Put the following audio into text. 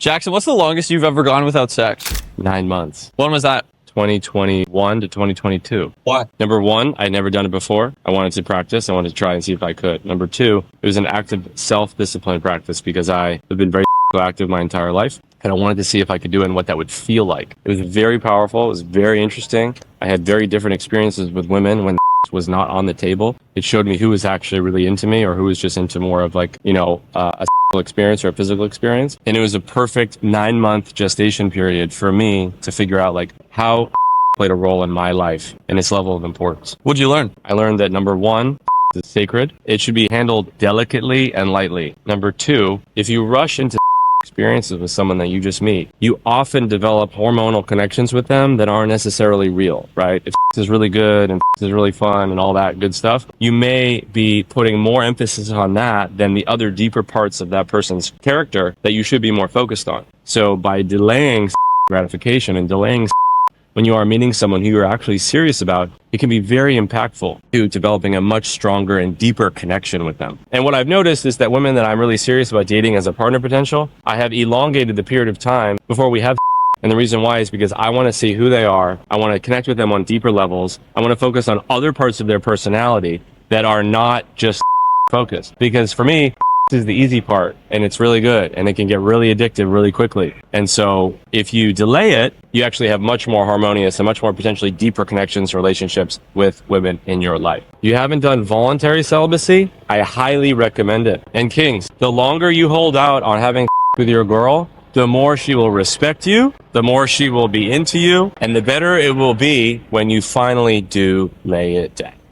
Jackson, what's the longest you've ever gone without sex? 9 months. When was that? 2021 to 2022. Why? Number one, I'd never done it before. I wanted to practice. I wanted to try and see if I could. Number two, it was an active self-discipline practice because I have been very active my entire life. And I wanted to see if I could do it and what that would feel like. It was very powerful. It was very interesting. I had very different experiences with women when was not on the table. It showed me who was actually really into me or who was just into more of like, a experience or a physical experience. And it was a perfect 9-month gestation period for me to figure out like how played a role in my life and its level of importance. What'd you learn? I learned that number one, is sacred. It should be handled delicately and lightly. Number two, if you rush into experiences with someone that you just meet, you often develop hormonal connections with them that aren't necessarily real, right? If is really good and is really fun and all that good stuff, you may be putting more emphasis on that than the other deeper parts of that person's character that you should be more focused on. So by delaying gratification and delaying when you are meeting someone who you're actually serious about, it can be very impactful to developing a much stronger and deeper connection with them. And what I've noticed is that women that I'm really serious about dating as a partner potential, I have elongated the period of time before we have. And the reason why is because I want to see who they are. I want to connect with them on deeper levels. I want to focus on other parts of their personality that are not just focused. Because for me, is the easy part and it's really good and it can get really addictive really quickly. And so if you delay it, you actually have much more harmonious and much more potentially deeper connections, relationships with women in your life. You haven't done voluntary celibacy? I highly recommend it. And kings, the longer you hold out on having with your girl, the more she will respect you, the more she will be into you, and the better it will be when you finally do lay it down.